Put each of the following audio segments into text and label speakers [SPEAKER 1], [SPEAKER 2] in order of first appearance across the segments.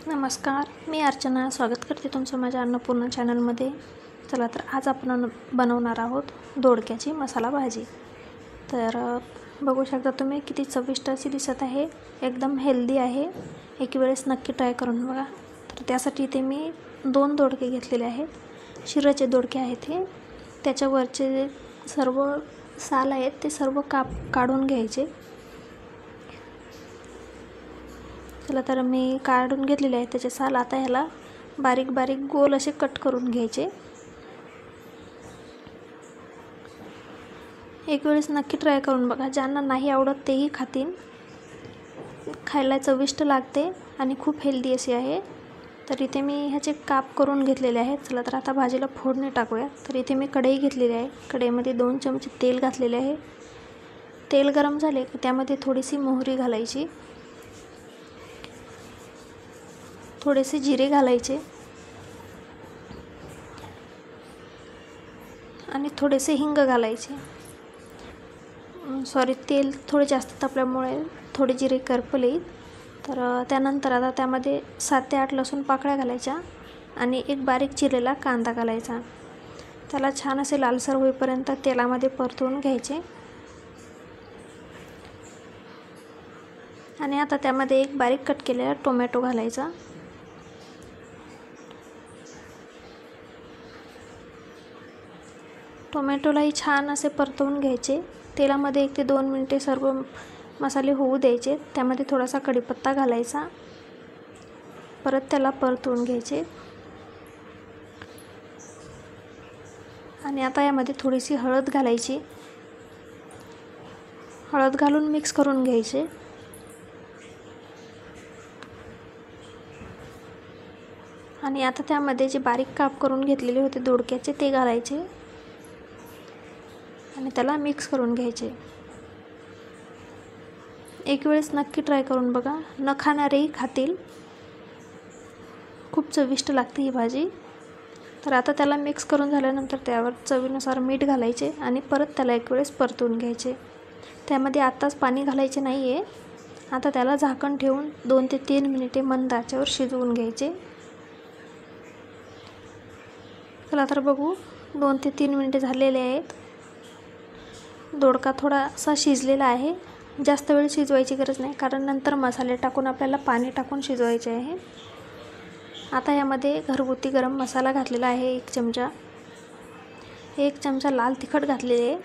[SPEAKER 1] नमस्कार, मी अर्चना स्वागत करते तुमचं माझ्या अन्नपूर्णा चॅनलमध्ये. चला तर आज आपण बनवणार आहोत दोडक्याची मसाला भाजी. तर बघू शकता तुम्ही किती चविष्ट अशी दिसत आहे, एकदम हेल्दी आहे. एक वेळेस नक्की ट्राय करून बघा. तर त्यासाठी इथे मी 2 दोडके घेतलेले आहेत. शिराचे दोडके आहेत हे. त्याच्यावरचे जे सर्व साल आहेत ते सर्व काढून घ्यायचे. चला तर मी काढून घेतलेले आहे त्याचे साल. आता ह्याला बारीक बारीक गोल असे कट करून घ्यायचे. एक वेळेस नक्की ट्राय करून बघा. ज्यांना नाही आवडत तेही खातील. खायला चविष्ट लागते आणि खूप हेल्दी अशी आहे. तर इथे मी ह्याचे काप करून घेतलेले आहेत. चला तर आता भाजीला फोडणी टाकूया. तर इथे मी कढई घेतलेली आहे. कढईमध्ये 2 चमचे तेल घातलेले आहे. तेल गरम झाले की त्यामध्ये थोडीशी मोहरी घालायची, थोडेसे जिरे घालायचे आणि थोडेसे हिंग घालायचे. तेल थोडे जास्त तापल्यामुळे थोडे जिरे करपले. तर त्यानंतर आता त्यामध्ये 7 ते 8 लसूण पाकळ्या घालायच्या आणि एक बारीक चिरलेला कांदा घालायचा. त्याला छान असे लालसर होईपर्यंत तेलामध्ये परतवून घ्यायचे. आणि आता त्यामध्ये एक बारीक कट केलेला टोमॅटो घालायचा. टोमॅटोलाही छान असे परतवून घ्यायचे. तेलामध्ये 1 ते 2 मिनिटे सर्व मसाले होऊ द्यायचे. त्यामध्ये थोडासा कढीपत्ता घालायचा. परत त्याला परतवून घ्यायचे. आणि आता यामध्ये थोडीशी हळद घालायची. हळद घालून मिक्स करून घ्यायचे. आणि आता त्यामध्ये जे बारीक काप करून घेतलेले होते दोडक्याचे ते घालायचे आणि त्याला मिक्स करून घ्यायचे. एक वेळेस नक्की ट्राय करून बघा. न खाणारेही खातील. खूप चविष्ट लागते ही भाजी. तर आता त्याला मिक्स करून झाल्यानंतर त्यावर चवीनुसार मीठ घालायचे आणि परत त्याला एक वेळेस परतवून घ्यायचे. त्यामध्ये आत्ताच पाणी घालायचे नाही आहे. आता त्याला झाकण ठेवून 2 ते 3 मिनिटे मंद आचेवर शिजवून घ्यायचे. चला तर बघू, 2 ते 3 मिनिटे झालेले आहेत. दोडका थोडासा शिजलेला आहे. जास्त वेळ शिजवायची गरज नाही, कारण नंतर मसाले टाकून आपल्याला पाणी टाकून शिजवायचे आहे. आता यामध्ये घरगुती गरम मसाला घातलेला आहे 1 चमचा. 1 चमचा लाल तिखट घातलेले आहे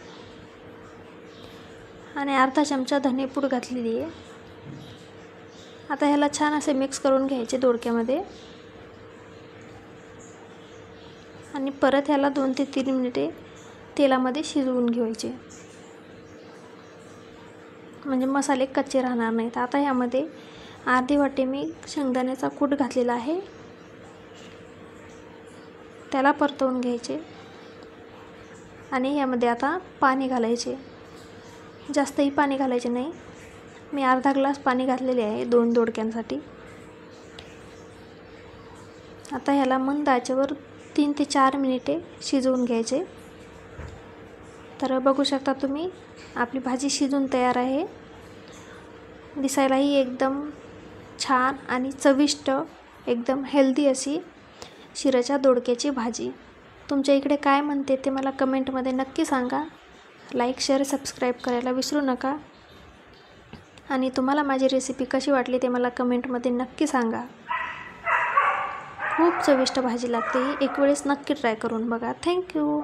[SPEAKER 1] आणि अर्धा चमचा धनेपूड घातलेली आहे. आता ह्याला छान असे मिक्स करून घ्यायचे दोडक्यामध्ये आणि परत ह्याला 2 ते 3 मिनिटे तेलामध्ये शिजवून घ्यायचे, म्हणजे मसाले कच्चे राहणार नाहीत. आता ह्यामध्ये अर्धी वाटी मी शेंगदाण्याचा कूट घातलेला आहे. त्याला परतवून घ्यायचे आणि ह्यामध्ये आता पाणी घालायचे. जास्तही पाणी घालायचे नाही. मी अर्धा ग्लास पाणी घातलेले आहे 2 दोडक्यांसाठी. आता ह्याला मंद आचेवर 3 ते 4 मिनिटे शिजवून घ्यायचे. तर बघू शकता तुम्ही, आपली भाजी शिजून तयार आहे. दिसायलाही एकदम छान आणि चविष्ट, एकदम हेल्दी अशी शिराच्या दोडक्याची भाजी. तुमच्या इकडे काय म्हणते ते मला कमेंटमध्ये नक्की सांगा. लाईक, शेअर, सबस्क्राईब करायला विसरू नका. आणि तुम्हाला माझी रेसिपी कशी वाटली ते मला कमेंटमध्ये नक्की सांगा. खूप चविष्ट भाजी लागते ही. एक वेळेस नक्की ट्राय करून बघा. थँक्यू.